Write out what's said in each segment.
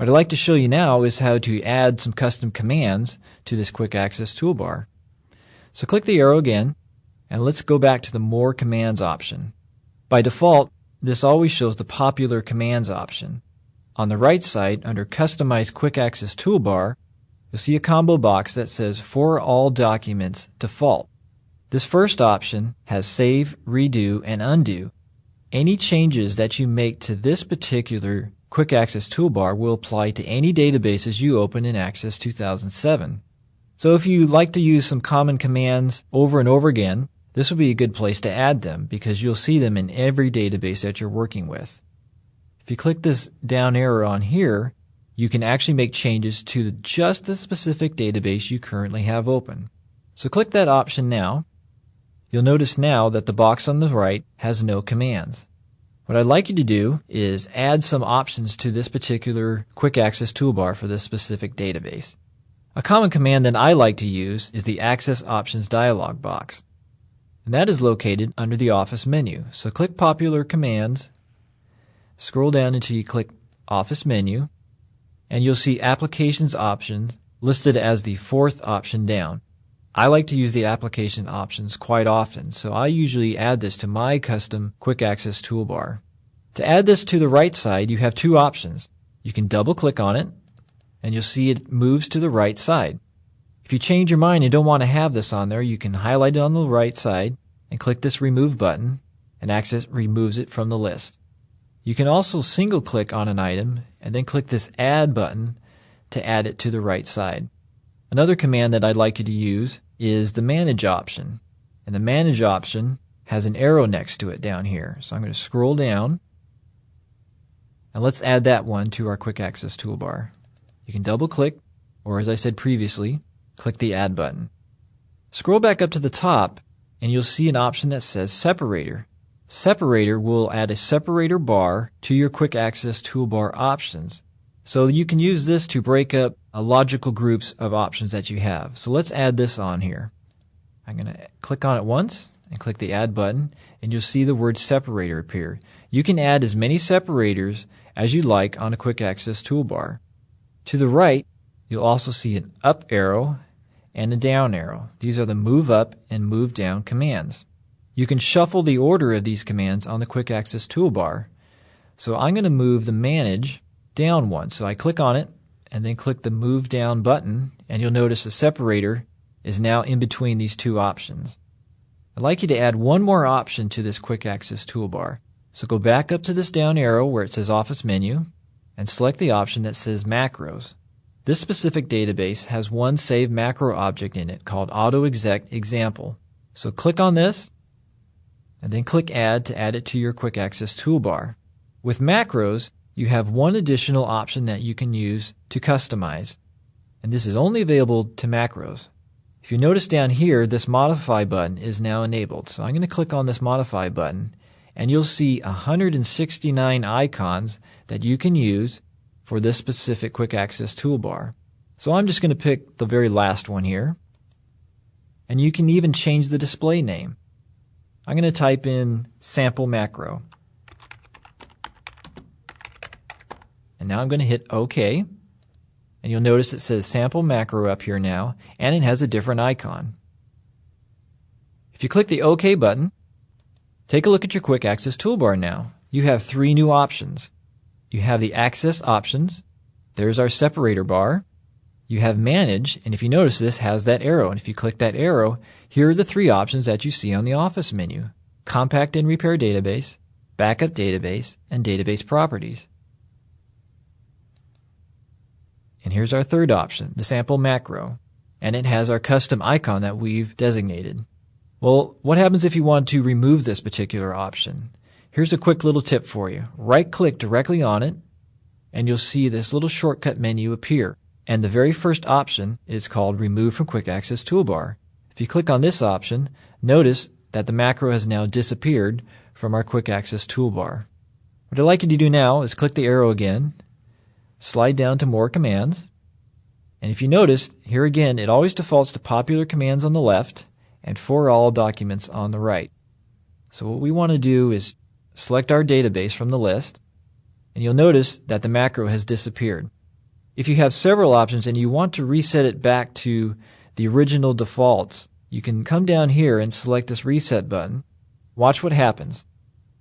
What I'd like to show you now is how to add some custom commands to this quick access toolbar. So click the arrow again, and let's go back to the More Commands option. By default, this always shows the Popular Commands option. On the right side, under Customize Quick Access Toolbar, you'll see a combo box that says For All Documents Default. This first option has Save, Redo, and Undo. Any changes that you make to this particular Quick Access Toolbar will apply to any databases you open in Access 2007. So if you like to use some common commands over and over again, this will be a good place to add them because you'll see them in every database that you're working with. If you click this down arrow on here, you can actually make changes to just the specific database you currently have open. So click that option now. You'll notice now that the box on the right has no commands. What I'd like you to do is add some options to this particular quick access toolbar for this specific database. A common command that I like to use is the Access Options dialog box, and that is located under the Office menu. So click Popular Commands, scroll down until you click Office menu, and you'll see Applications options listed as the fourth option down. I like to use the application options quite often, so I usually add this to my custom quick access toolbar. To add this to the right side, you have two options. You can double click on it, and you'll see it moves to the right side. If you change your mind and don't want to have this on there, you can highlight it on the right side and click this Remove button, and Access removes it from the list. You can also single click on an item and then click this Add button to add it to the right side. Another command that I'd like you to use is the Manage option. And the Manage option has an arrow next to it down here. So I'm going to scroll down. And let's add that one to our quick access toolbar. You can double click, or as I said previously, click the Add button. Scroll back up to the top and you'll see an option that says Separator. Separator will add a separator bar to your quick access toolbar options. So you can use this to break up logical groups of options that you have. So let's add this on here. I'm going to click on it once and click the Add button, and you'll see the word Separator appear. You can add as many separators as you like on a quick access toolbar. To the right, you'll also see an up arrow and a down arrow. These are the Move Up and Move Down commands. You can shuffle the order of these commands on the quick access toolbar. So I'm going to move the Manage down one. So I click on it and then click the Move Down button, and you'll notice the separator is now in between these two options. I'd like you to add one more option to this quick access toolbar. So go back up to this down arrow where it says Office menu and select the option that says Macros. This specific database has one Save Macro object in it called AutoExec Example. So click on this and then click Add to add it to your quick access toolbar. With macros, you have one additional option that you can use to customize, and this is only available to macros. If you notice down here, this Modify button is now enabled. So I'm going to click on this Modify button, and you'll see 169 icons that you can use for this specific quick access toolbar. So I'm just going to pick the very last one here, and you can even change the display name. I'm going to type in Sample Macro. And now I'm going to hit OK, and you'll notice it says Sample Macro up here now, and it has a different icon. If you click the OK button, take a look at your quick access toolbar now. You have three new options. You have the Access Options, there's our separator bar, you have Manage, and if you notice this has that arrow, and if you click that arrow, here are the three options that you see on the Office menu: Compact and Repair Database, Backup Database, and Database Properties. And here's our third option, the Sample Macro, and it has our custom icon that we've designated. Well, what happens if you want to remove this particular option? Here's a quick little tip for you. Right-click directly on it, and you'll see this little shortcut menu appear. And the very first option is called Remove from Quick Access Toolbar. If you click on this option, notice that the macro has now disappeared from our Quick Access Toolbar. What I'd like you to do now is click the arrow again, slide down to More Commands, and if you notice, here again, it always defaults to Popular Commands on the left and For All Documents on the right. So what we want to do is select our database from the list, and you'll notice that the macro has disappeared. If you have several options and you want to reset it back to the original defaults, you can come down here and select this reset button. Watch what happens.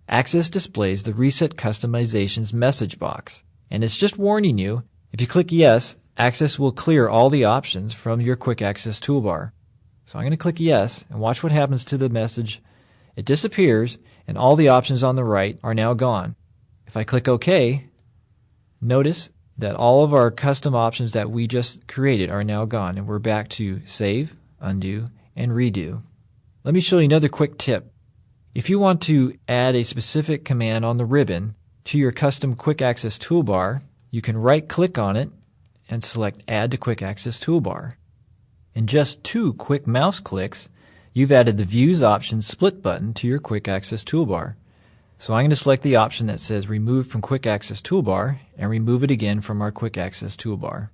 Access displays the Reset Customizations message box, and it's just warning you, if you click yes, Access will clear all the options from your Quick Access toolbar. So I'm going to click yes, and watch what happens to the message. It disappears, and all the options on the right are now gone. If I click OK, notice that all of our custom options that we just created are now gone, and we're back to Save, Undo, and Redo. Let me show you another quick tip. If you want to add a specific command on the ribbon to your custom Quick Access toolbar, you can right-click on it and select Add to Quick Access Toolbar. In just 2 quick mouse clicks, you've added the Views Options split button to your Quick Access toolbar. So I'm going to select the option that says Remove from Quick Access Toolbar and remove it again from our Quick Access toolbar.